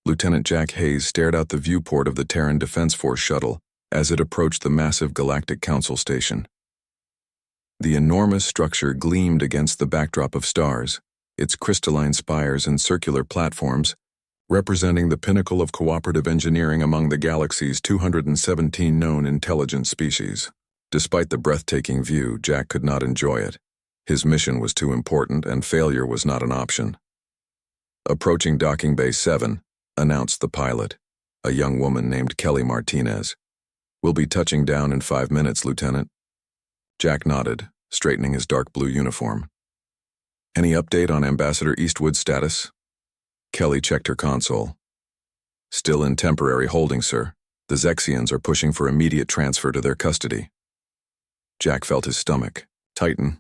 Lieutenant Jack Hayes stared out the viewport of the Terran Defense Force shuttle as it approached the massive Galactic Council station. The enormous structure gleamed against the backdrop of stars, its crystalline spires and circular platforms representing the pinnacle of cooperative engineering among the galaxy's 217 known intelligent species. Despite the breathtaking view, Jack could not enjoy it. His mission was too important, and failure was not an option. Approaching Docking Bay 7, announced the pilot, a young woman named Kelly Martinez. "We'll be touching down in 5 minutes, Lieutenant." Jack nodded, straightening his dark blue uniform. "Any update on Ambassador Eastwood's status?" Kelly checked her console. "Still in temporary holding, sir. The Zexians are pushing for immediate transfer to their custody." Jack felt his stomach tighten.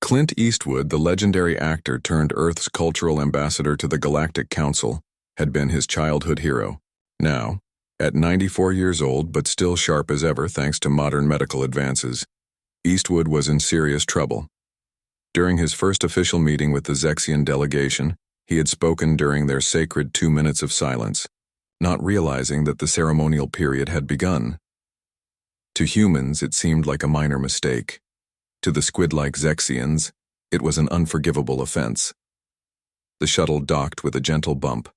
Clint Eastwood, the legendary actor turned Earth's cultural ambassador to the Galactic Council, had been his childhood hero. Now, at 94 years old but still sharp as ever thanks to modern medical advances, Eastwood was in serious trouble. During his first official meeting with the Zexian delegation, he had spoken during their sacred 2 minutes of silence, not realizing that the ceremonial period had begun. To humans, it seemed like a minor mistake. To the squid-like Zexians, it was an unforgivable offense. The shuttle docked with a gentle bump.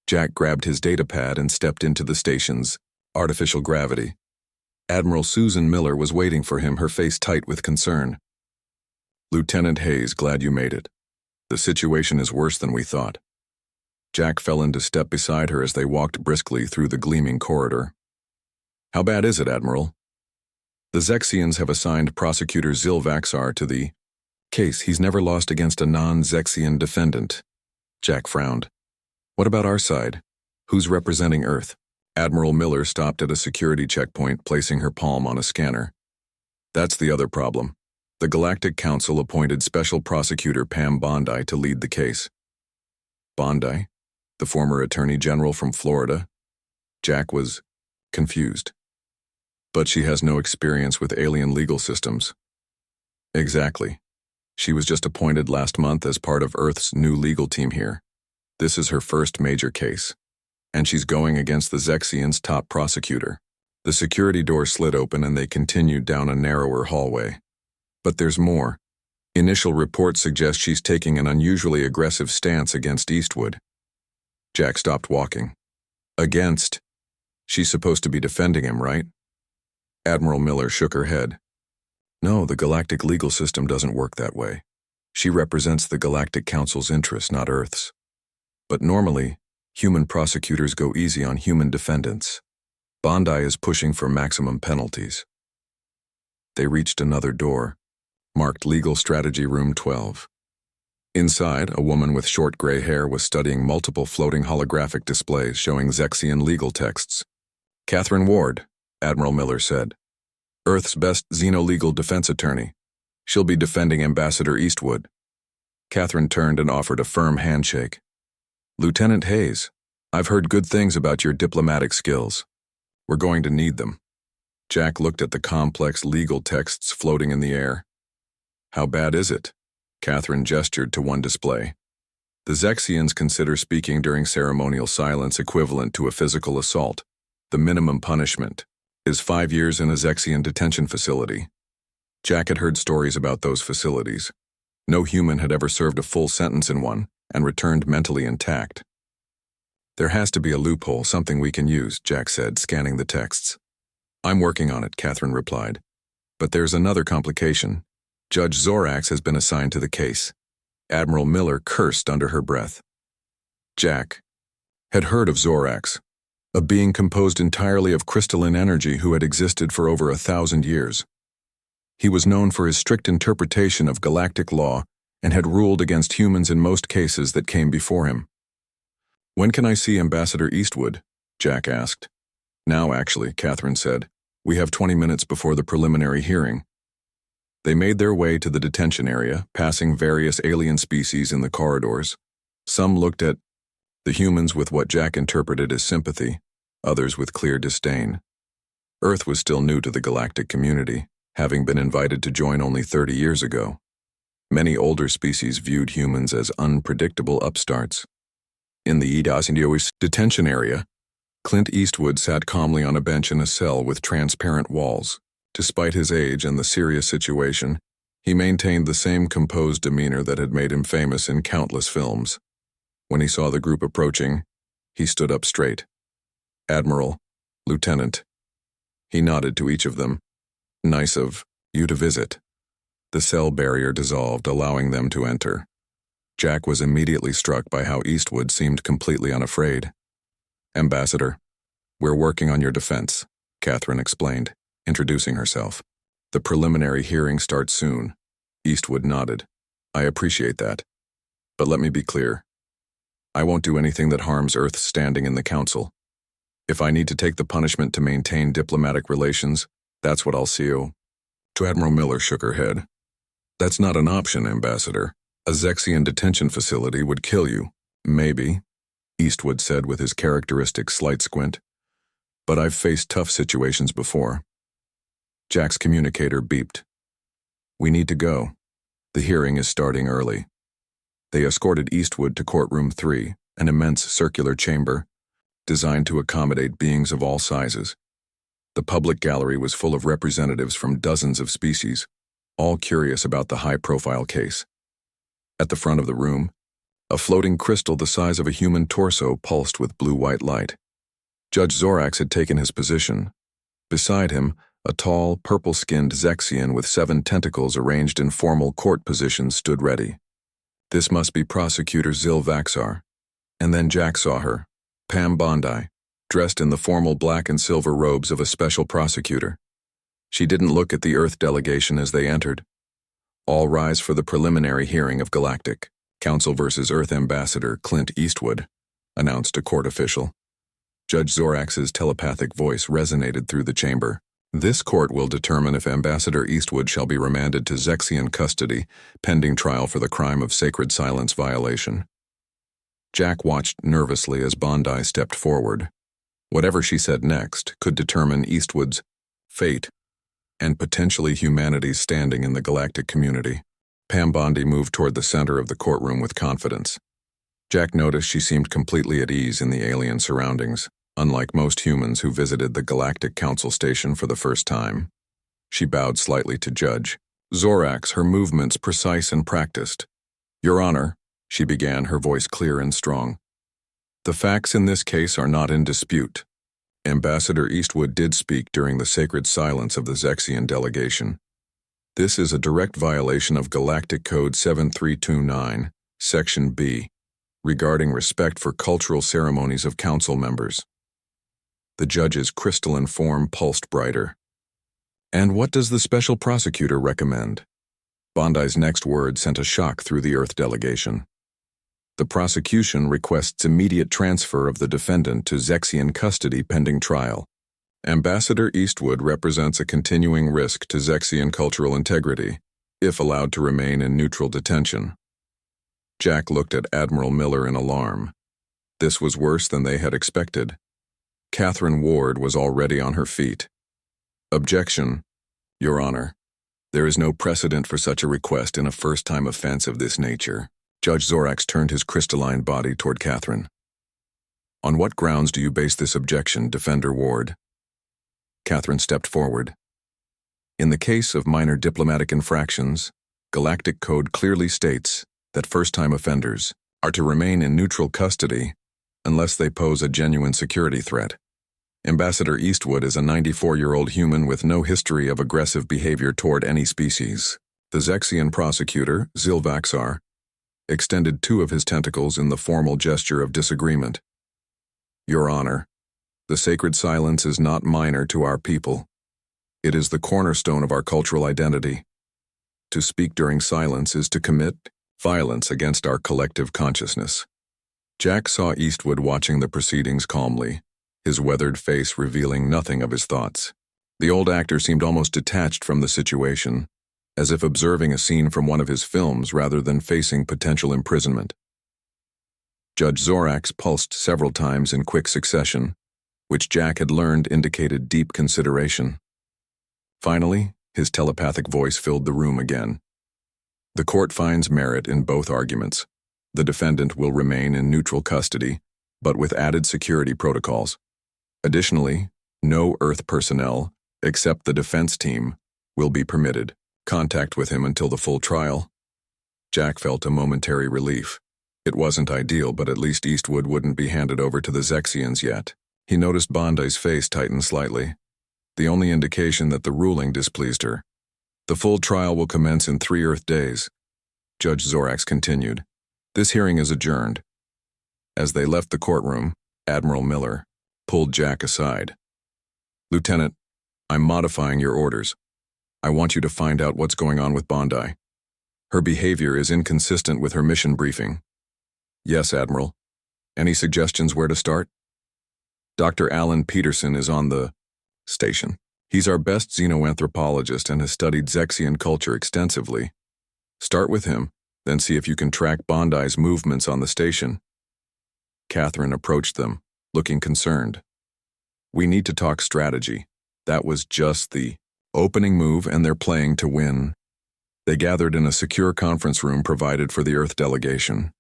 Jack grabbed his datapad and stepped into the station's artificial gravity. Admiral Susan Miller was waiting for him, her face tight with concern. "Lieutenant Hayes, glad you made it. The situation is worse than we thought." Jack fell into step beside her as they walked briskly through the gleaming corridor. "How bad is it, Admiral?" "The Zexians have assigned Prosecutor Zilvaxar to the case. He's never lost against a non-Zexian defendant." Jack frowned. "What about our side? Who's representing Earth?" Admiral Miller stopped at a security checkpoint, placing her palm on a scanner. "That's the other problem. The Galactic Council appointed Special Prosecutor Pam Bondi to lead the case." "Bondi? The former Attorney General from Florida?" Jack was confused. "But she has no experience with alien legal systems." "Exactly. She was just appointed last month as part of Earth's new legal team here. This is her first major case, and she's going against the Zexians' top prosecutor." The security door slid open and they continued down a narrower hallway. "But there's more. Initial reports suggest she's taking an unusually aggressive stance against Eastwood." Jack stopped walking. "Against? She's supposed to be defending him, right?" Admiral Miller shook her head. "No, the galactic legal system doesn't work that way. She represents the Galactic Council's interests, not Earth's. But normally, human prosecutors go easy on human defendants. Bondi is pushing for maximum penalties." They reached another door, marked Legal Strategy Room 12. Inside, a woman with short gray hair was studying multiple floating holographic displays showing Zexian legal texts. "Catherine Ward," Admiral Miller said. "Earth's best xenolegal defense attorney. She'll be defending Ambassador Eastwood." Catherine turned and offered a firm handshake. "Lieutenant Hayes, I've heard good things about your diplomatic skills. We're going to need them." Jack looked at the complex legal texts floating in the air. "How bad is it?" Catherine gestured to one display. "The Zexians consider speaking during ceremonial silence equivalent to a physical assault. The minimum punishment is 5 years in a Zexian detention facility." Jack had heard stories about those facilities. No human had ever served a full sentence in one and returned mentally intact. "There has to be a loophole, something we can use," Jack said, scanning the texts. "I'm working on it," Catherine replied. "But there's another complication. Judge Zorax has been assigned to the case." Admiral Miller cursed under her breath. Jack had heard of Zorax, a being composed entirely of crystalline energy who had existed for over 1,000 years. He was known for his strict interpretation of galactic law and had ruled against humans in most cases that came before him. "When can I see Ambassador Eastwood?" Jack asked. "Now, actually," Catherine said. "We have 20 minutes before the preliminary hearing." They made their way to the detention area, passing various alien species in the corridors. Some looked at the humans with what Jack interpreted as sympathy, others with clear disdain. Earth was still new to the galactic community, having been invited to join only 30 years ago. Many older species viewed humans as unpredictable upstarts. In the Idasindios detention area, Clint Eastwood sat calmly on a bench in a cell with transparent walls. Despite his age and the serious situation, he maintained the same composed demeanor that had made him famous in countless films. When he saw the group approaching, he stood up straight. "Admiral, Lieutenant." He nodded to each of them. "Nice of you to visit." The cell barrier dissolved, allowing them to enter. Jack was immediately struck by how Eastwood seemed completely unafraid. "Ambassador, we're working on your defense," Catherine explained, introducing herself. "The preliminary hearing starts soon." Eastwood nodded. "I appreciate that. But let me be clear. I won't do anything that harms Earth's standing in the Council. If I need to take the punishment to maintain diplomatic relations, that's what I'll see you." To Admiral Miller shook her head. "That's not an option, Ambassador. A Zexian detention facility would kill you." "Maybe," Eastwood said with his characteristic slight squint. "But I've faced tough situations before." Jack's communicator beeped. "We need to go. The hearing is starting early." They escorted Eastwood to Courtroom 3, an immense circular chamber, designed to accommodate beings of all sizes. The public gallery was full of representatives from dozens of species, all curious about the high-profile case. At the front of the room, a floating crystal the size of a human torso pulsed with blue-white light. Judge Zorax had taken his position. Beside him, a tall, purple-skinned Zexian with 7 tentacles arranged in formal court positions stood ready. This must be Prosecutor Zil Vaxar. And then Jack saw her, Pam Bondi, dressed in the formal black and silver robes of a special prosecutor. She didn't look at the Earth delegation as they entered. "All rise for the preliminary hearing of Galactic Council versus Earth Ambassador Clint Eastwood," announced a court official. Judge Zorax's telepathic voice resonated through the chamber. "This court will determine if Ambassador Eastwood shall be remanded to Zexian custody, pending trial for the crime of sacred silence violation." Jack watched nervously as Bondi stepped forward. Whatever she said next could determine Eastwood's fate and potentially humanity's standing in the galactic community. Pam Bondi moved toward the center of the courtroom with confidence. Jack noticed she seemed completely at ease in the alien surroundings, unlike most humans who visited the Galactic Council station for the first time. She bowed slightly to Judge Zorax, her movements precise and practiced. "Your Honor," she began, her voice clear and strong. "The facts in this case are not in dispute. Ambassador Eastwood did speak during the sacred silence of the Zexian delegation. This is a direct violation of Galactic Code 7329, Section B, regarding respect for cultural ceremonies of council members." The judge's crystalline form pulsed brighter. "And what does the special prosecutor recommend?" Bondi's next word sent a shock through the Earth delegation. "The prosecution requests immediate transfer of the defendant to Zexian custody pending trial. Ambassador Eastwood represents a continuing risk to Zexian cultural integrity, if allowed to remain in neutral detention." Jack looked at Admiral Miller in alarm. This was worse than they had expected. Catherine Ward was already on her feet. "Objection, Your Honor. There is no precedent for such a request in a first-time offense of this nature." Judge Zorax turned his crystalline body toward Catherine. "On what grounds do you base this objection, Defender Ward?" Catherine stepped forward. "In the case of minor diplomatic infractions, Galactic Code clearly states that first-time offenders are to remain in neutral custody unless they pose a genuine security threat. Ambassador Eastwood is a 94-year-old human with no history of aggressive behavior toward any species." The Zexian prosecutor, Zil Vaxar, extended 2 of his tentacles in the formal gesture of disagreement. "Your Honor, the sacred silence is not minor to our people. It is the cornerstone of our cultural identity. To speak during silence is to commit violence against our collective consciousness." Jack saw Eastwood watching the proceedings calmly, his weathered face revealing nothing of his thoughts. The old actor seemed almost detached from the situation, as if observing a scene from one of his films rather than facing potential imprisonment. Judge Zorax pulsed several times in quick succession, which Jack had learned indicated deep consideration. Finally, his telepathic voice filled the room again. "The court finds merit in both arguments. The defendant will remain in neutral custody, but with added security protocols. Additionally, no Earth personnel, except the defense team, will be permitted contact with him until the full trial. Jack felt a momentary relief. It wasn't ideal, but at least Eastwood wouldn't be handed over to the Zexians yet. He noticed Bondi's face tighten slightly, the only indication that the ruling displeased her. The full trial will commence in 3 Earth days. Judge Zorax continued. This hearing is adjourned. As they left the courtroom, Admiral Miller pulled Jack aside. Lieutenant, I'm modifying your orders. I want you to find out what's going on with Bondi. Her behavior is inconsistent with her mission briefing. Yes, Admiral. Any suggestions where to start? Dr. Alan Peterson is on the station. He's our best xenoanthropologist and has studied Zexian culture extensively. Start with him, then see if you can track Bondi's movements on the station. Catherine approached them, looking concerned. We need to talk strategy. That was just the opening move, and they're playing to win. They gathered in a secure conference room provided for the Earth delegation.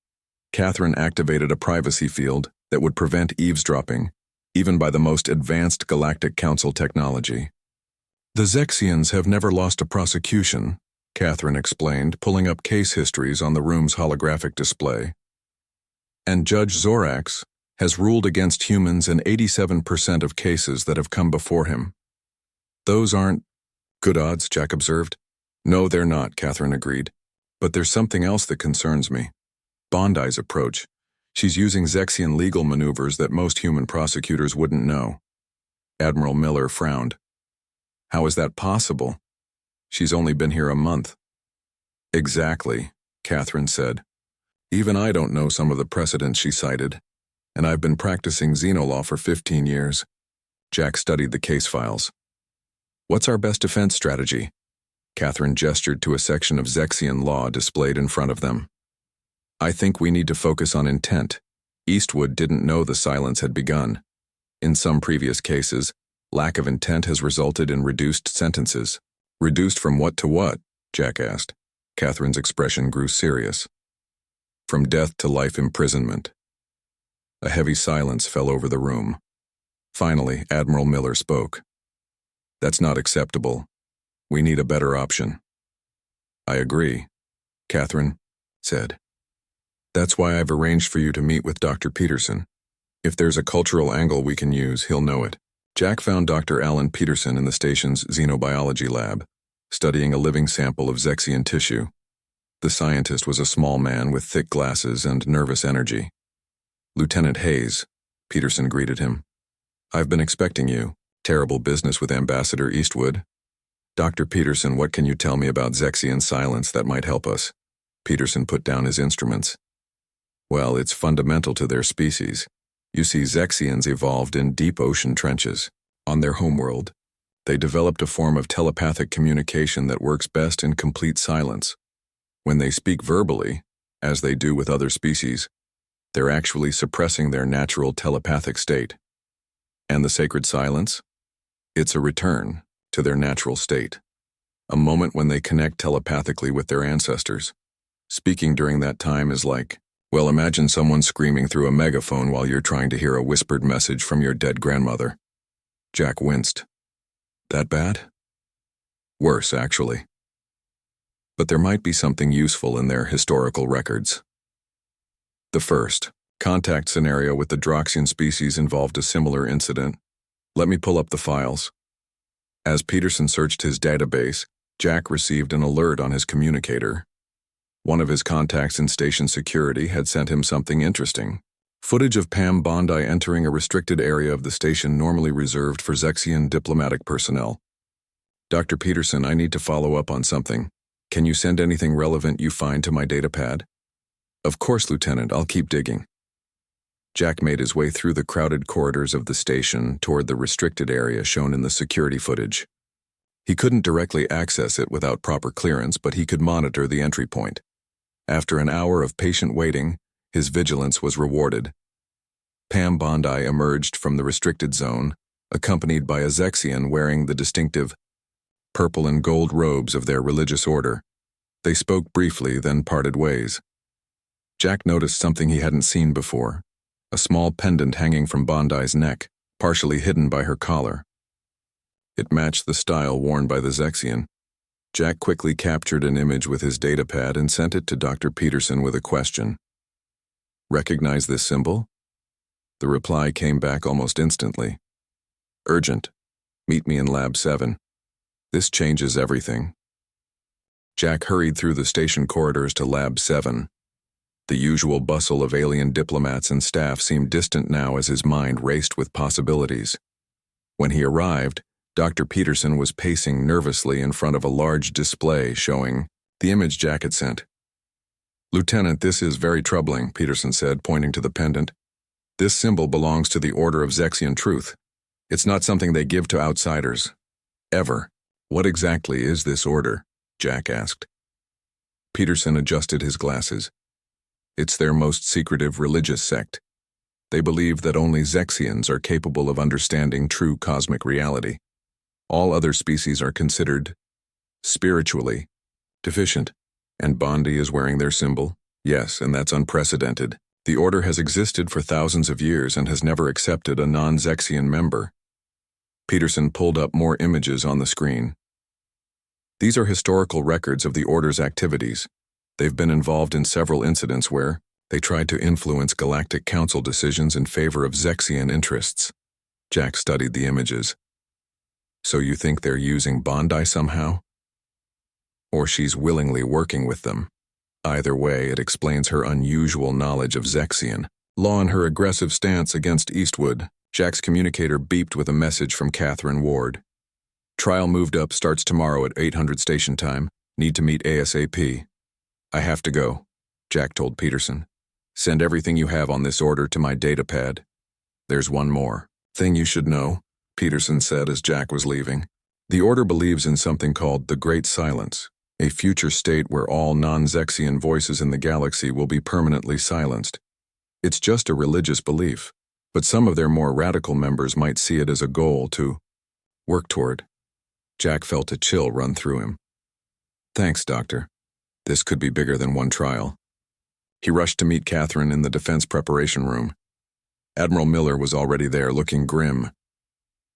Catherine activated a privacy field that would prevent eavesdropping, even by the most advanced Galactic Council technology. The Zexians have never lost a prosecution, Catherine explained, pulling up case histories on the room's holographic display. And Judge Zorax has ruled against humans in 87% of cases that have come before him. Those aren't good odds, Jack observed. No, they're not, Catherine agreed. But there's something else that concerns me. Bondi's approach. She's using Zexian legal maneuvers that most human prosecutors wouldn't know. Admiral Miller frowned. How is that possible? She's only been here a month. Exactly, Catherine said. Even I don't know some of the precedents she cited, and I've been practicing xenolaw for 15 years. Jack studied the case files. What's our best defense strategy? Catherine gestured to a section of Zexian law displayed in front of them. I think we need to focus on intent. Eastwood didn't know the silence had begun. In some previous cases, lack of intent has resulted in reduced sentences. Reduced from what to what? Jack asked. Catherine's expression grew serious. From death to life imprisonment. A heavy silence fell over the room. Finally, Admiral Miller spoke. That's not acceptable. We need a better option. I agree, Catherine said. That's why I've arranged for you to meet with Dr. Peterson. If there's a cultural angle we can use, he'll know it. Jack found Dr. Alan Peterson in the station's xenobiology lab, studying a living sample of Zexian tissue. The scientist was a small man with thick glasses and nervous energy. Lieutenant Hayes, Peterson greeted him. I've been expecting you. Terrible business with Ambassador Eastwood. Dr. Peterson, what can you tell me about Zexian silence that might help us? Peterson put down his instruments. Well, it's fundamental to their species. You see, Zexians evolved in deep ocean trenches. On their homeworld, they developed a form of telepathic communication that works best in complete silence. When they speak verbally, as they do with other species, they're actually suppressing their natural telepathic state. And the sacred silence? It's a return to their natural state. A moment when they connect telepathically with their ancestors. Speaking during that time is like, well, imagine someone screaming through a megaphone while you're trying to hear a whispered message from your dead grandmother. Jack winced. That bad? Worse, actually. But there might be something useful in their historical records. The first contact scenario with the Droxian species involved a similar incident. Let me pull up the files. As Peterson searched his database, Jack received an alert on his communicator. One of his contacts in station security had sent him something interesting. Footage of Pam Bondi entering a restricted area of the station normally reserved for Zexian diplomatic personnel. Dr. Peterson, I need to follow up on something. Can you send anything relevant you find to my datapad? Of course, Lieutenant, I'll keep digging. Jack made his way through the crowded corridors of the station toward the restricted area shown in the security footage. He couldn't directly access it without proper clearance, but he could monitor the entry point. After an hour of patient waiting, his vigilance was rewarded. Pam Bondi emerged from the restricted zone, accompanied by a Zexian wearing the distinctive purple and gold robes of their religious order. They spoke briefly, then parted ways. Jack noticed something he hadn't seen before, a small pendant hanging from Bondi's neck, partially hidden by her collar. It matched the style worn by the Zexian. Jack quickly captured an image with his datapad and sent it to Dr. Peterson with a question. "Recognize this symbol?" The reply came back almost instantly. "Urgent. Meet me in Lab 7. This changes everything." Jack hurried through the station corridors to Lab 7. The usual bustle of alien diplomats and staff seemed distant now as his mind raced with possibilities. When he arrived, Dr. Peterson was pacing nervously in front of a large display showing the image Jack had sent. "Lieutenant, this is very troubling," Peterson said, pointing to the pendant. "This symbol belongs to the Order of Zexian Truth. It's not something they give to outsiders. Ever." "What exactly is this order?" Jack asked. Peterson adjusted his glasses. "It's their most secretive religious sect. They believe that only Zexians are capable of understanding true cosmic reality. All other species are considered spiritually deficient. And Bondi is wearing their symbol?" "Yes, and that's unprecedented. The order has existed for thousands of years and has never accepted a non-Zexian member." Peterson pulled up more images on the screen. "These are historical records of the order's activities. They've been involved in several incidents where they tried to influence Galactic Council decisions in favor of Zexian interests." Jack studied the images. "So you think they're using Bondi somehow? Or she's willingly working with them? Either way, it explains her unusual knowledge of Zexian law and her aggressive stance against Eastwood." Jack's communicator beeped with a message from Catherine Ward. "Trial moved up, starts tomorrow at 800 station time. Need to meet ASAP." "I have to go," Jack told Peterson. "Send everything you have on this order to my datapad. There's one more thing you should know," Peterson said as Jack was leaving. "The order believes in something called the Great Silence, a future state where all non-Zexian voices in the galaxy will be permanently silenced. It's just a religious belief, but some of their more radical members might see it as a goal to work toward." Jack felt a chill run through him. "Thanks, Doctor. This could be bigger than one trial." He rushed to meet Catherine in the defense preparation room. Admiral Miller was already there, looking grim.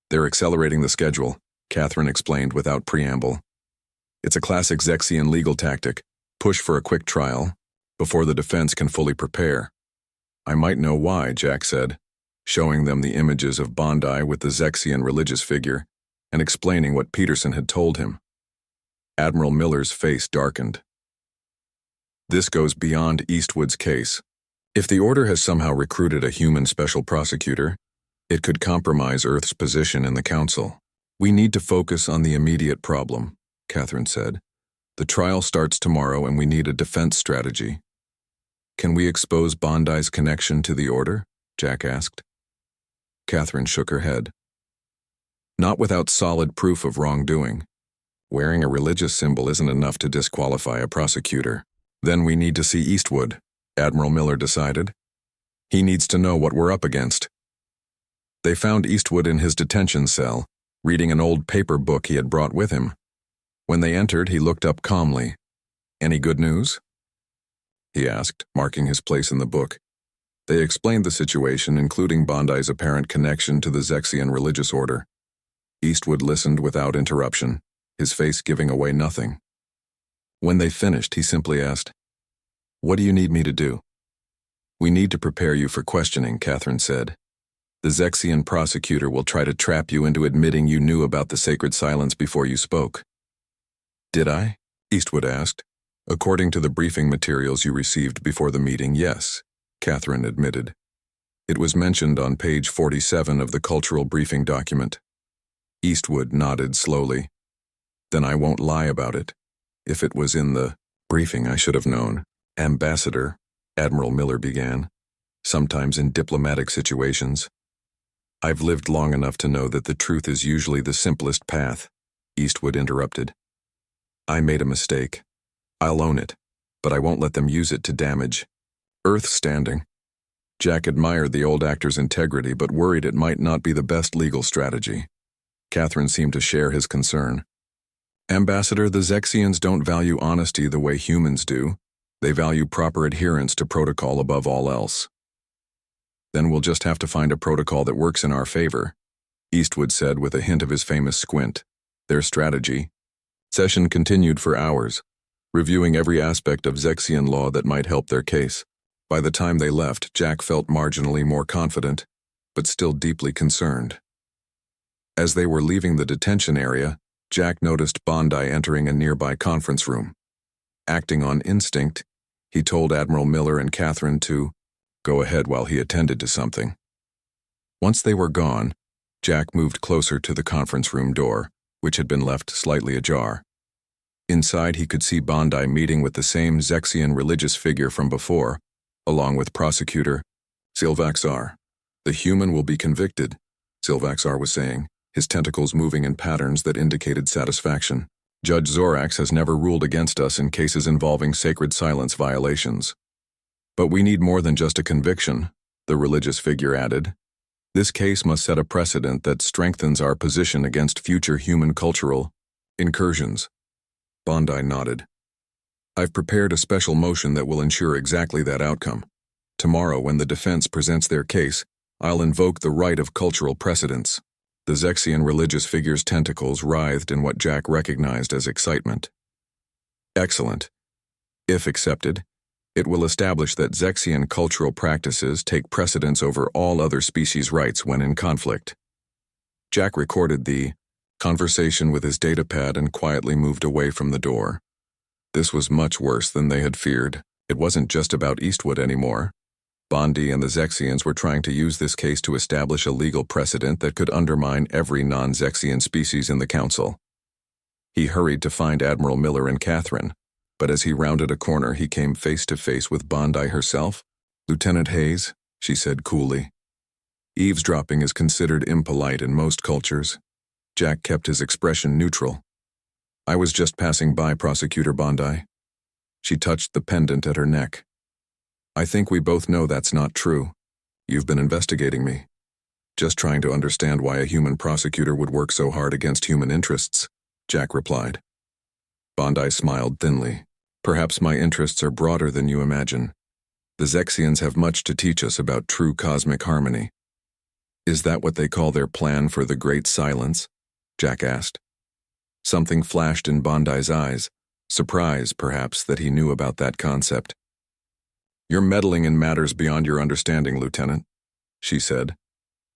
"They're accelerating the schedule," Catherine explained without preamble. "It's a classic Zexian legal tactic. Push for a quick trial before the defense can fully prepare." "I might know why," Jack said, showing them the images of Bondi with the Zexian religious figure and explaining what Peterson had told him. Admiral Miller's face darkened. "This goes beyond Eastwood's case. If the Order has somehow recruited a human special prosecutor, it could compromise Earth's position in the Council. We need to focus on the immediate problem," Catherine said. "The trial starts tomorrow and we need a defense strategy." "Can we expose Bondi's connection to the Order?" Jack asked. Catherine shook her head. "Not without solid proof of wrongdoing. Wearing a religious symbol isn't enough to disqualify a prosecutor." "Then we need to see Eastwood," Admiral Miller decided. "He needs to know what we're up against." They found Eastwood in his detention cell, reading an old paper book he had brought with him. When they entered, he looked up calmly. "Any good news?" he asked, marking his place in the book. They explained the situation, including Bondi's apparent connection to the Zexian religious order. Eastwood listened without interruption, his face giving away nothing. When they finished, he simply asked, "What do you need me to do?" "We need to prepare you for questioning," Catherine said. "The Zexian prosecutor will try to trap you into admitting you knew about the sacred silence before you spoke." "Did I?" Eastwood asked. "According to the briefing materials you received before the meeting, yes," Catherine admitted. "It was mentioned on page 47 of the cultural briefing document." Eastwood nodded slowly. "Then I won't lie about it. If it was in the briefing, I should have known." "Ambassador," Admiral Miller began, "sometimes in diplomatic situations. I've lived long enough to know that the truth is usually the simplest path," Eastwood interrupted. "I made a mistake. I'll own it, but I won't let them use it to damage Earth's standing." Jack admired the old actor's integrity but worried it might not be the best legal strategy. Catherine seemed to share his concern. "Ambassador, the Zexians don't value honesty the way humans do. They value proper adherence to protocol above all else. Then we'll just have to find a protocol that works in our favor, Eastwood said with a hint of his famous squint. Their strategy. Session continued for hours, reviewing every aspect of Zexian law that might help their case. By the time they left, Jack felt marginally more confident, but still deeply concerned. As they were leaving the detention area, Jack noticed Bondi entering a nearby conference room. Acting on instinct, he told Admiral Miller and Catherine to go ahead while he attended to something. Once they were gone, Jack moved closer to the conference room door, which had been left slightly ajar. Inside, he could see Bondi meeting with the same Zexian religious figure from before, along with prosecutor Silvaxar. The human will be convicted, Silvaxar was saying, his tentacles moving in patterns that indicated satisfaction. Judge Zorax has never ruled against us in cases involving sacred silence violations. But we need more than just a conviction, the religious figure added. This case must set a precedent that strengthens our position against future human cultural incursions. Bondi nodded. I've prepared a special motion that will ensure exactly that outcome. Tomorrow, when the defense presents their case, I'll invoke the right of cultural precedence. The Zexian religious figure's tentacles writhed in what Jack recognized as excitement. Excellent. If accepted, it will establish that Zexian cultural practices take precedence over all other species' rights when in conflict. Jack recorded the conversation with his datapad and quietly moved away from the door. This was much worse than they had feared. It wasn't just about Eastwood anymore. Bondi and the Zexians were trying to use this case to establish a legal precedent that could undermine every non-Zexian species in the Council. He hurried to find Admiral Miller and Catherine, but as he rounded a corner, he came face to face with Bondi herself. Lieutenant Hayes, she said coolly. Eavesdropping is considered impolite in most cultures. Jack kept his expression neutral. I was just passing by, Prosecutor Bondi. She touched the pendant at her neck. I think we both know that's not true. You've been investigating me. Just trying to understand why a human prosecutor would work so hard against human interests, Jack replied. Bondi smiled thinly. Perhaps my interests are broader than you imagine. The Zexians have much to teach us about true cosmic harmony. Is that what they call their plan for the Great Silence? Jack asked. Something flashed in Bondi's eyes, surprise, perhaps, that he knew about that concept. You're meddling in matters beyond your understanding, Lieutenant, she said.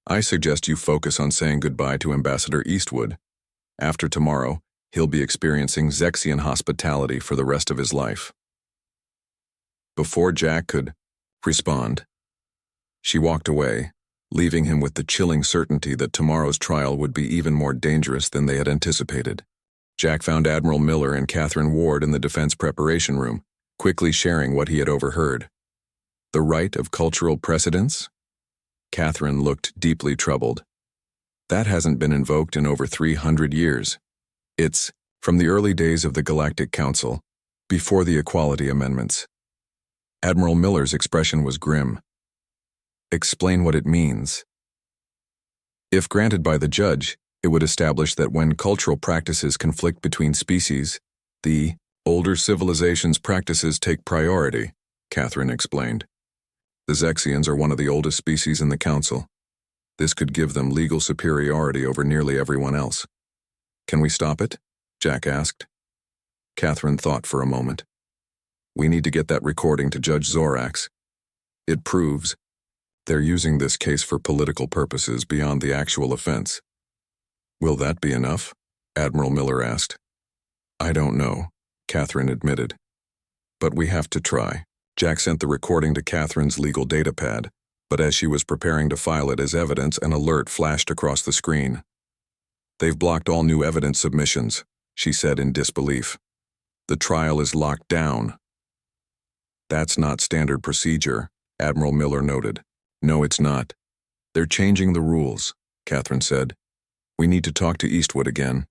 I suggest you focus on saying goodbye to Ambassador Eastwood. After tomorrow, he'll be experiencing Zexian hospitality for the rest of his life. Before Jack could respond, she walked away, leaving him with the chilling certainty that tomorrow's trial would be even more dangerous than they had anticipated. Jack found Admiral Miller and Catherine Ward in the defense preparation room, quickly sharing what he had overheard. The right of cultural precedence? Catherine looked deeply troubled. That hasn't been invoked in over 300 years. It's from the early days of the Galactic Council, before the Equality Amendments. Admiral Miller's expression was grim. Explain what it means. If granted by the judge, it would establish that when cultural practices conflict between species, the older civilization's practices take priority, Catherine explained. The Zexians are one of the oldest species in the Council. This could give them legal superiority over nearly everyone else. Can we stop it? Jack asked. Catherine thought for a moment. We need to get that recording to Judge Zorax. It proves they're using this case for political purposes beyond the actual offense. Will that be enough? Admiral Miller asked. I don't know, Catherine admitted. But we have to try. Jack sent the recording to Catherine's legal datapad, but as she was preparing to file it as evidence, an alert flashed across the screen. They've blocked all new evidence submissions, she said in disbelief. The trial is locked down. That's not standard procedure, Admiral Miller noted. No, it's not. They're changing the rules, Catherine said. We need to talk to Eastwood again.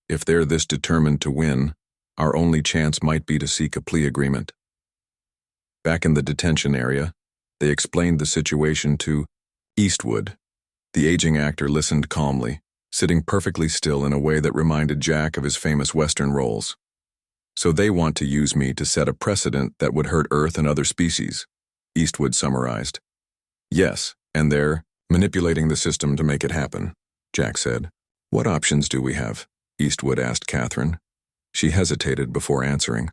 If they're this determined to win, our only chance might be to seek a plea agreement. Back in the detention area, they explained the situation to Eastwood. The aging actor listened calmly, sitting perfectly still in a way that reminded Jack of his famous Western roles. So they want to use me to set a precedent that would hurt Earth and other species, Eastwood summarized. Yes, and they're manipulating the system to make it happen, Jack said. What options do we have? Eastwood asked Catherine. She hesitated before answering.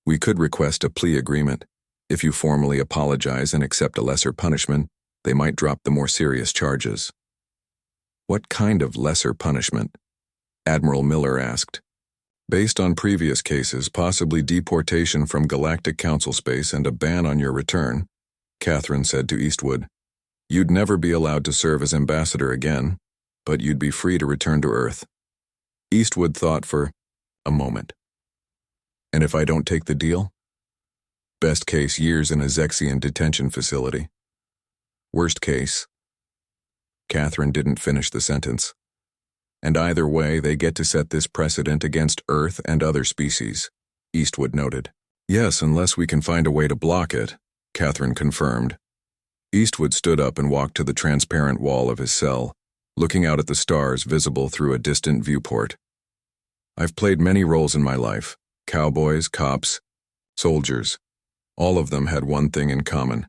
We could request a plea agreement. If you formally apologize and accept a lesser punishment, they might drop the more serious charges. What kind of lesser punishment? Admiral Miller asked. Based on previous cases, possibly deportation from Galactic Council space and a ban on your return, Catherine said to Eastwood. You'd never be allowed to serve as ambassador again, but you'd be free to return to Earth. Eastwood thought for a moment. And if I don't take the deal? Best case, years in a Zexian detention facility. Worst case. Catherine didn't finish the sentence. And either way, they get to set this precedent against Earth and other species, Eastwood noted. Yes, unless we can find a way to block it, Catherine confirmed. Eastwood stood up and walked to the transparent wall of his cell, looking out at the stars visible through a distant viewport. I've played many roles in my life, cowboys, cops, soldiers. All of them had one thing in common.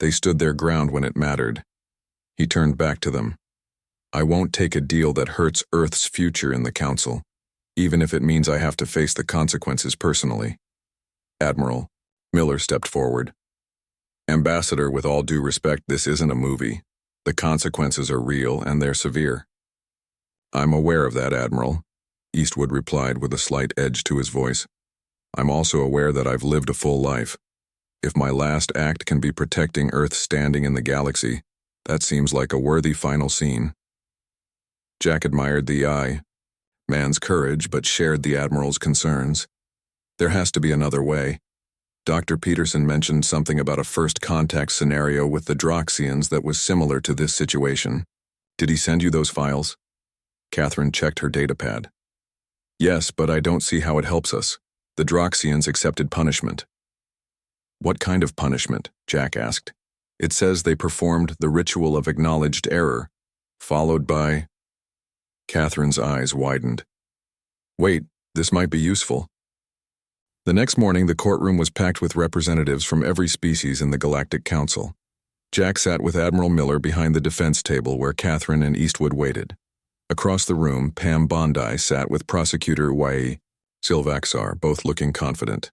They stood their ground when it mattered. He turned back to them. I won't take a deal that hurts Earth's future in the Council, even if it means I have to face the consequences personally. Admiral Miller stepped forward. Ambassador, with all due respect, this isn't a movie. The consequences are real and they're severe. I'm aware of that, Admiral, Eastwood replied with a slight edge to his voice. I'm also aware that I've lived a full life. If my last act can be protecting Earth's standing in the galaxy, that seems like a worthy final scene. Jack admired the man's courage, but shared the Admiral's concerns. There has to be another way. Dr. Peterson mentioned something about a first contact scenario with the Droxians that was similar to this situation. Did he send you those files? Catherine checked her datapad. Yes, but I don't see how it helps us. The Droxians accepted punishment. What kind of punishment? Jack asked. It says they performed the ritual of acknowledged error, followed by... Catherine's eyes widened. Wait, this might be useful. The next morning, the courtroom was packed with representatives from every species in the Galactic Council. Jack sat with Admiral Miller behind the defense table where Catherine and Eastwood waited. Across the room, Pam Bondi sat with Prosecutor Y. Silvaxar, both looking confident.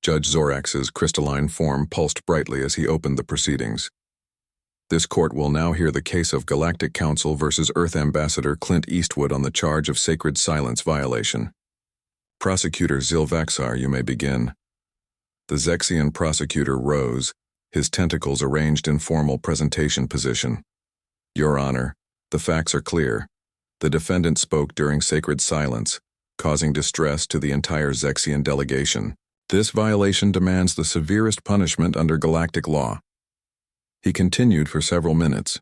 Judge Zorax's crystalline form pulsed brightly as he opened the proceedings. This court will now hear the case of Galactic Council versus Earth Ambassador Clint Eastwood on the charge of sacred silence violation. Prosecutor Silvaxar, you may begin. The Zexian prosecutor rose, his tentacles arranged in formal presentation position. Your Honor, the facts are clear. The defendant spoke during sacred silence, causing distress to the entire Zexian delegation. This violation demands the severest punishment under galactic law. He continued for several minutes,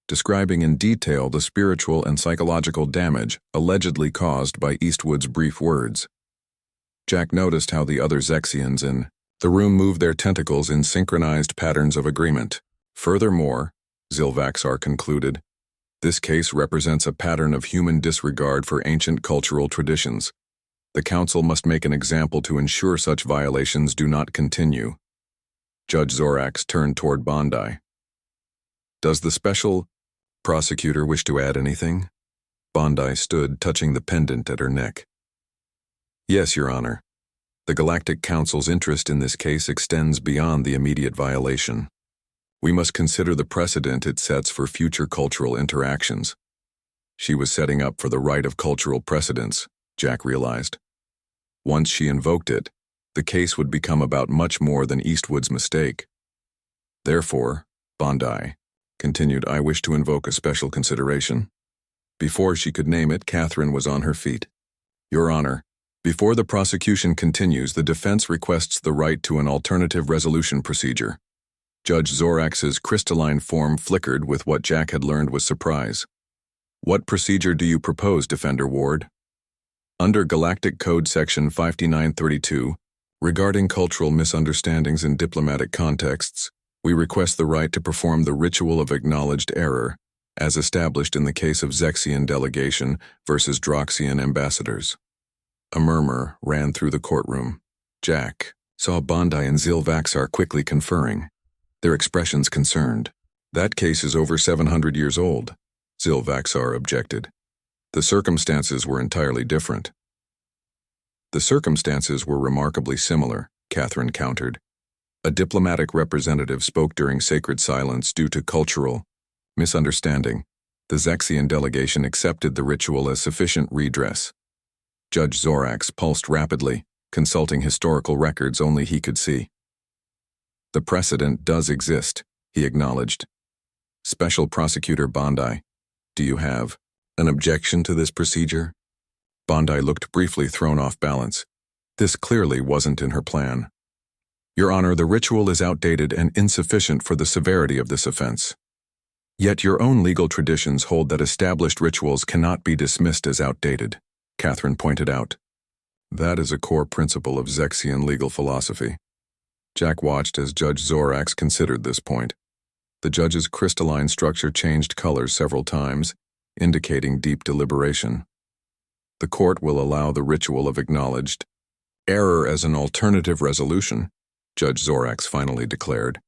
describing in detail the spiritual and psychological damage allegedly caused by Eastwood's brief words. Jack noticed how the other Zexians in the room moved their tentacles in synchronized patterns of agreement. Furthermore, Silvaxar concluded, this case represents a pattern of human disregard for ancient cultural traditions. The Council must make an example to ensure such violations do not continue. Judge Zorax turned toward Bondi. Does the special prosecutor wish to add anything? Bondi stood, touching the pendant at her neck. Yes, Your Honor. The Galactic Council's interest in this case extends beyond the immediate violation. We must consider the precedent it sets for future cultural interactions. She was setting up for the right of cultural precedence, Jack realized. Once she invoked it, the case would become about much more than Eastwood's mistake. Therefore, Bondi continued, I wish to invoke a special consideration. Before she could name it, Catherine was on her feet. Your Honor, before the prosecution continues, the defense requests the right to an alternative resolution procedure. Judge Zorax's crystalline form flickered with what Jack had learned was surprise. What procedure do you propose, Defender Ward? Under Galactic Code Section 5932, regarding cultural misunderstandings in diplomatic contexts, we request the right to perform the ritual of acknowledged error, as established in the case of Zexian delegation versus Droxian ambassadors. A murmur ran through the courtroom. Jack saw Bondi and Zilvaxar quickly conferring, their expressions concerned. That case is over 700 years old, Zilvaxar objected. The circumstances were entirely different. The circumstances were remarkably similar, Catherine countered. A diplomatic representative spoke during sacred silence due to cultural misunderstanding. The Zexian delegation accepted the ritual as sufficient redress. Judge Zorax pulsed rapidly, consulting historical records only he could see. The precedent does exist, he acknowledged. Special Prosecutor Bondi, do you have an objection to this procedure? Bondi looked briefly thrown off balance. This clearly wasn't in her plan. Your Honor, the ritual is outdated and insufficient for the severity of this offense. Yet your own legal traditions hold that established rituals cannot be dismissed as outdated, Catherine pointed out. That is a core principle of Zexian legal philosophy. Jack watched as Judge Zorax considered this point. The judge's crystalline structure changed colors several times, indicating deep deliberation. The court will allow the ritual of acknowledged error as an alternative resolution, Judge Zorax finally declared.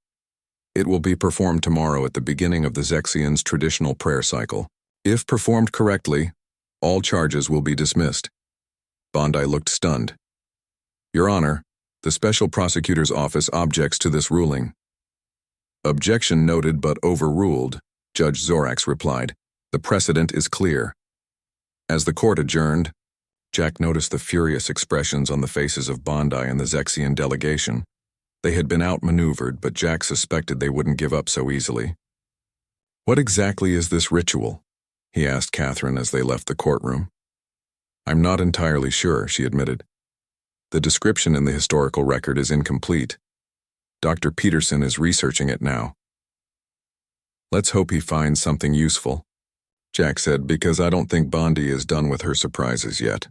It will be performed tomorrow at the beginning of the Zexians' traditional prayer cycle. If performed correctly, all charges will be dismissed. Bondi looked stunned. Your Honor, the Special Prosecutor's Office objects to this ruling. Objection noted but overruled, Judge Zorax replied. The precedent is clear. As the court adjourned, Jack noticed the furious expressions on the faces of Bondi and the Zexian delegation. They had been outmaneuvered, but Jack suspected they wouldn't give up so easily. What exactly is this ritual? He asked Catherine as they left the courtroom. I'm not entirely sure, she admitted. The description in the historical record is incomplete. Dr. Peterson is researching it now. Let's hope he finds something useful, Jack said, because I don't think Bondi is done with her surprises yet.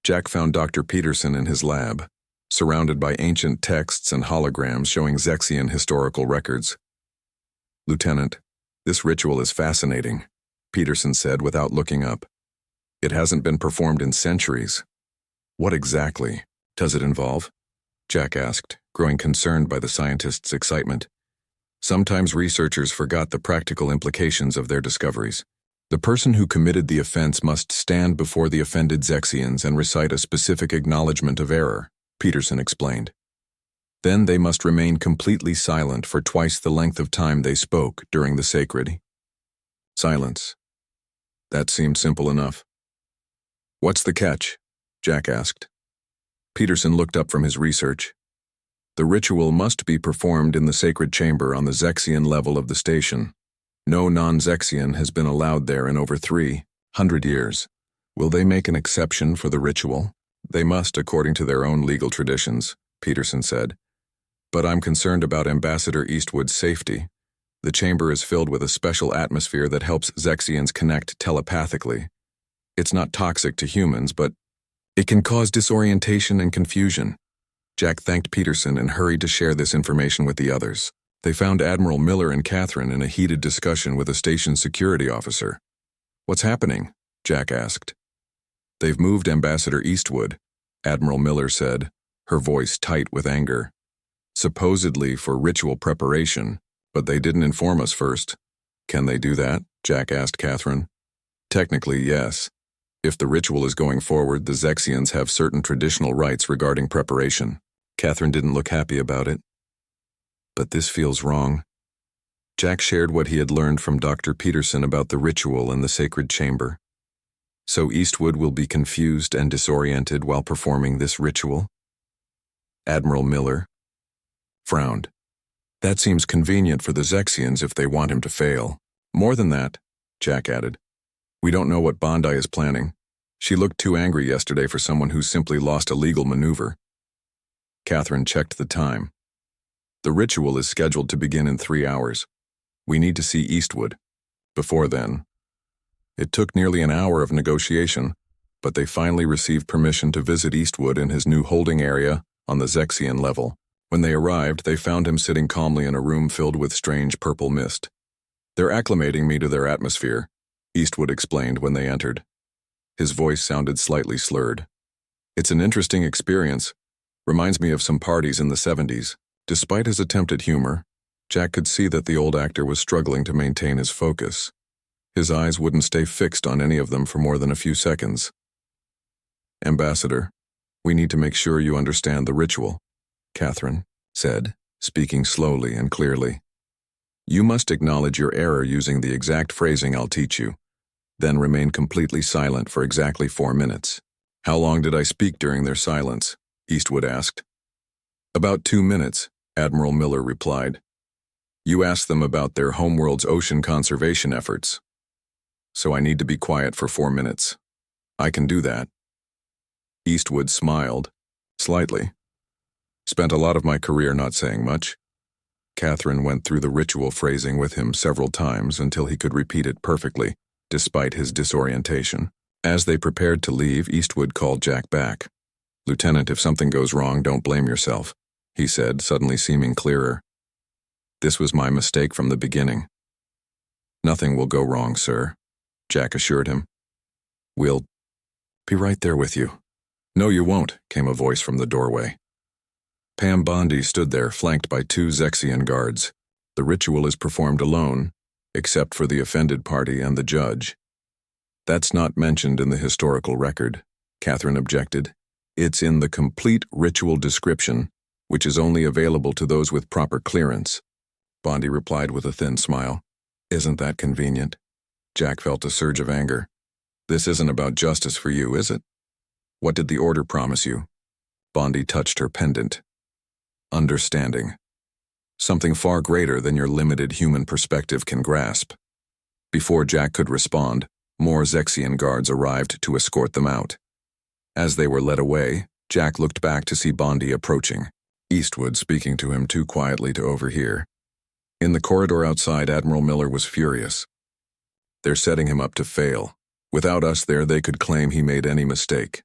Jack found Dr. Peterson in his lab, surrounded by ancient texts and holograms showing Zexian historical records. Lieutenant, this ritual is fascinating, Peterson said without looking up. It hasn't been performed in centuries. What exactly does it involve? Jack asked, growing concerned by the scientist's excitement. Sometimes researchers forgot the practical implications of their discoveries. The person who committed the offense must stand before the offended Zexians and recite a specific acknowledgement of error, Peterson explained. Then they must remain completely silent for twice the length of time they spoke during the sacred silence. That seemed simple enough. What's the catch? Jack asked. Peterson looked up from his research. The ritual must be performed in the sacred chamber on the Zexian level of the station. No non-Zexian has been allowed there in over 300 years. Will they make an exception for the ritual? They must, according to their own legal traditions, Peterson said. But I'm concerned about Ambassador Eastwood's safety. The chamber is filled with a special atmosphere that helps Zexians connect telepathically. It's not toxic to humans, but it can cause disorientation and confusion. Jack thanked Peterson and hurried to share this information with the others. They found Admiral Miller and Catherine in a heated discussion with a station security officer. What's happening? Jack asked. They've moved Ambassador Eastwood, Admiral Miller said, her voice tight with anger. Supposedly for ritual preparation, but they didn't inform us first. Can they do that? Jack asked Catherine. Technically, yes. If the ritual is going forward, the Zexians have certain traditional rights regarding preparation. Catherine didn't look happy about it. But this feels wrong. Jack shared what he had learned from Dr. Peterson about the ritual in the sacred chamber. So Eastwood will be confused and disoriented while performing this ritual? Admiral Miller frowned. That seems convenient for the Zexians if they want him to fail. More than that, Jack added. We don't know what Bondi is planning. She looked too angry yesterday for someone who simply lost a legal maneuver. Catherine checked the time. The ritual is scheduled to begin in 3 hours. We need to see Eastwood. Before then. It took nearly an hour of negotiation, but they finally received permission to visit Eastwood in his new holding area on the Zexian level. When they arrived, they found him sitting calmly in a room filled with strange purple mist. They're acclimating me to their atmosphere, Eastwood explained when they entered. His voice sounded slightly slurred. It's an interesting experience. Reminds me of some parties in the 70s. Despite his attempt at humor, Jack could see that the old actor was struggling to maintain his focus. His eyes wouldn't stay fixed on any of them for more than a few seconds. "Ambassador, we need to make sure you understand the ritual," Catherine said, speaking slowly and clearly. "You must acknowledge your error using the exact phrasing I'll teach you, then remain completely silent for exactly 4 minutes." "How long did I speak during their silence?" Eastwood asked. "About 2 minutes," Admiral Miller replied. "You asked them about their homeworld's ocean conservation efforts. So I need to be quiet for 4 minutes. I can do that." Eastwood smiled, slightly. "Spent a lot of my career not saying much." Catherine went through the ritual phrasing with him several times until he could repeat it perfectly, despite his disorientation. As they prepared to leave, Eastwood called Jack back. "Lieutenant, if something goes wrong, don't blame yourself," he said, suddenly seeming clearer. "This was my mistake from the beginning." "Nothing will go wrong, sir," Jack assured him. "We'll be right there with you." "No, you won't," came a voice from the doorway. Pam Bondi stood there, flanked by 2 Zexian guards. "The ritual is performed alone, except for the offended party and the judge." "That's not mentioned in the historical record," Catherine objected. "It's in the complete ritual description, which is only available to those with proper clearance." Bondi replied with a thin smile. "Isn't that convenient?" Jack felt a surge of anger. "This isn't about justice for you, is it? What did the order promise you?" Bondi touched her pendant. "Understanding. Something far greater than your limited human perspective can grasp." Before Jack could respond, more Zexian guards arrived to escort them out. As they were led away, Jack looked back to see Bondi approaching, Eastwood speaking to him too quietly to overhear. In the corridor outside, Admiral Miller was furious. "They're setting him up to fail. Without us there, they could claim he made any mistake."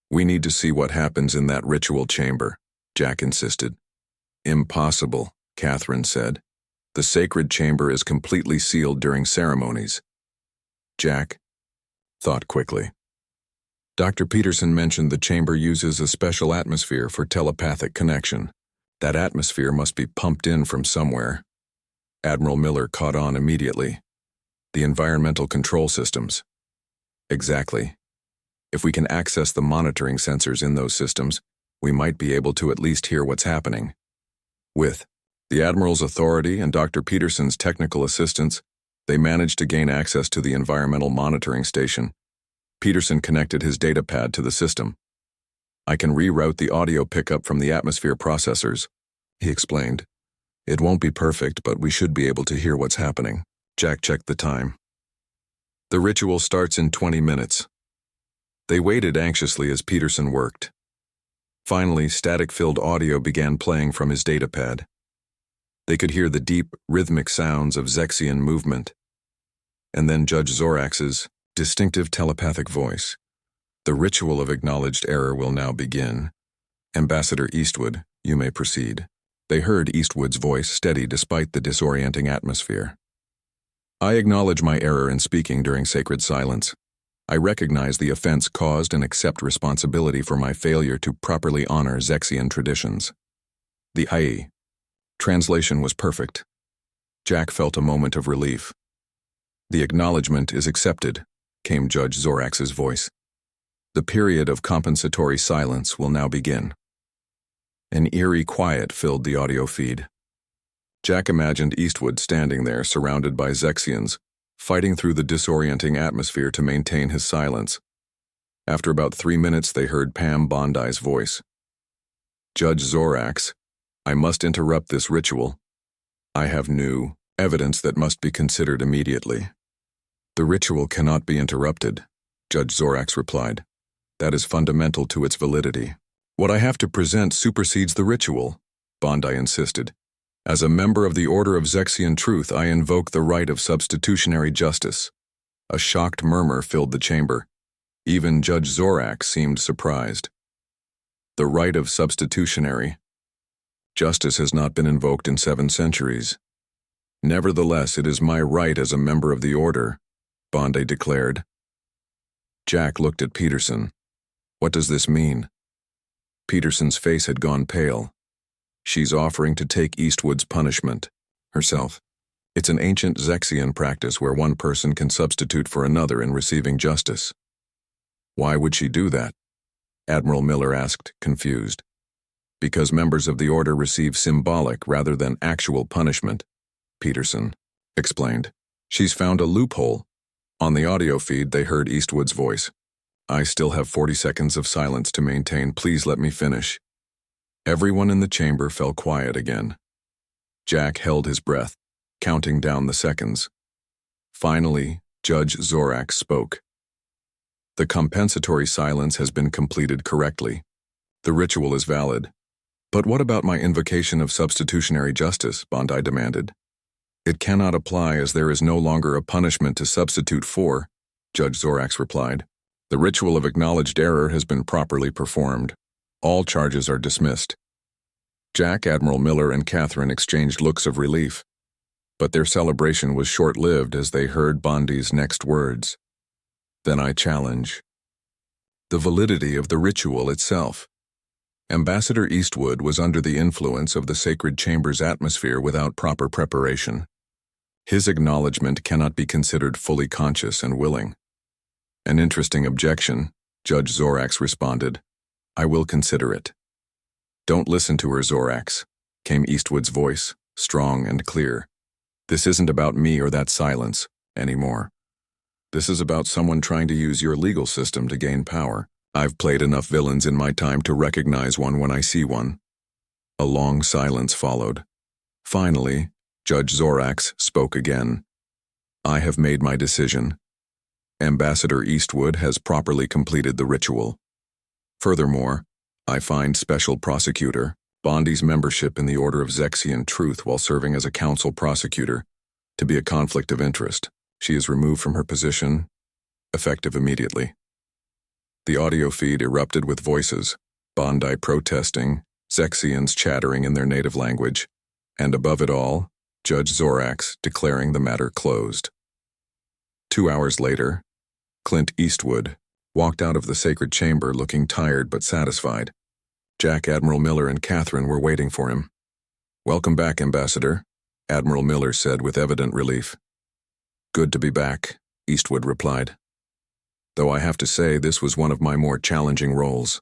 "We need to see what happens in that ritual chamber," Jack insisted. "Impossible," Catherine said. "The sacred chamber is completely sealed during ceremonies." Jack thought quickly. Dr. Peterson mentioned the chamber uses a special atmosphere for telepathic connection. That atmosphere must be pumped in from somewhere. Admiral Miller caught on immediately. "The environmental control systems." "Exactly. If we can access the monitoring sensors in those systems, we might be able to at least hear what's happening." With the Admiral's authority and Dr. Peterson's technical assistance, they managed to gain access to the environmental monitoring station. Peterson connected his data pad to the system. "I can reroute the audio pickup from the atmosphere processors," he explained. "It won't be perfect, but we should be able to hear what's happening." Jack checked the time. "The ritual starts in 20 minutes. They waited anxiously as Peterson worked. Finally, static-filled audio began playing from his datapad. They could hear the deep, rhythmic sounds of Zexian movement. And then Judge Zorax's distinctive telepathic voice. "The ritual of acknowledged error will now begin. Ambassador Eastwood, you may proceed." They heard Eastwood's voice steady despite the disorienting atmosphere. "I acknowledge my error in speaking during sacred silence. I recognize the offense caused and accept responsibility for my failure to properly honor Zexian traditions." The IE translation was perfect. Jack felt a moment of relief. "The acknowledgement is accepted," came Judge Zorax's voice. "The period of compensatory silence will now begin." An eerie quiet filled the audio feed. Jack imagined Eastwood standing there surrounded by Zexians, fighting through the disorienting atmosphere to maintain his silence. After about 3 minutes, they heard Pam Bondi's voice. "Judge Zorax, I must interrupt this ritual. I have new evidence that must be considered immediately." "The ritual cannot be interrupted," Judge Zorax replied. "That is fundamental to its validity." "What I have to present supersedes the ritual," Bondi insisted. "As a member of the Order of Zexian Truth, I invoke the right of substitutionary justice." A shocked murmur filled the chamber. Even Judge Zorax seemed surprised. "The right of substitutionary. Justice has not been invoked in 7 centuries. Nevertheless, it is my right as a member of the Order," Bondi declared. Jack looked at Peterson. What does this mean? Peterson's face had gone pale. She's offering to take Eastwood's punishment herself. It's an ancient Zexian practice where one person can substitute for another in receiving justice. Why would she do that? Admiral Miller asked, confused. Because members of the Order receive symbolic rather than actual punishment, Peterson explained. She's found a loophole. On the audio feed, they heard Eastwood's voice. I still have 40 seconds of silence to maintain. Please let me finish. Everyone in the chamber fell quiet again. Jack held his breath, counting down the seconds. Finally, Judge Zorak spoke. The compensatory silence has been completed correctly. The ritual is valid. But what about my invocation of substitutionary justice? Bondi demanded. It cannot apply as there is no longer a punishment to substitute for, Judge Zorak replied. The ritual of acknowledged error has been properly performed. All charges are dismissed. Jack, Admiral Miller, and Catherine exchanged looks of relief. But their celebration was short-lived as they heard Bondi's next words. Then I challenge the validity of the ritual itself. Ambassador Eastwood was under the influence of the sacred chamber's atmosphere without proper preparation. His acknowledgement cannot be considered fully conscious and willing. An interesting objection, Judge Zorak responded. I will consider it. Don't listen to her, Zorak, came Eastwood's voice, strong and clear. This isn't about me or that silence anymore. This is about someone trying to use your legal system to gain power. I've played enough villains in my time to recognize one when I see one. A long silence followed. Finally, Judge Zorak spoke again. I have made my decision. Ambassador Eastwood has properly completed the ritual. Furthermore, I find Special Prosecutor Bondi's membership in the Order of Zexian Truth while serving as a council prosecutor to be a conflict of interest. She is removed from her position, effective immediately. The audio feed erupted with voices, Bondi protesting, Zexians chattering in their native language, and above it all, Judge Zorak declaring the matter closed. 2 hours later, Clint Eastwood walked out of the sacred chamber looking tired but satisfied. Jack, Admiral Miller, and Catherine were waiting for him. Welcome back, Ambassador, Admiral Miller said with evident relief. Good to be back, Eastwood replied. Though I have to say this was one of my more challenging roles.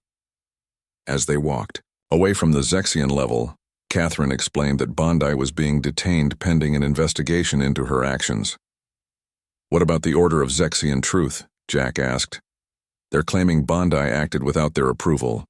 As they walked away from the Zexian level, Catherine explained that Bondi was being detained pending an investigation into her actions. What about the Order of Zexian Truth? Jack asked. They're claiming Bondi acted without their approval,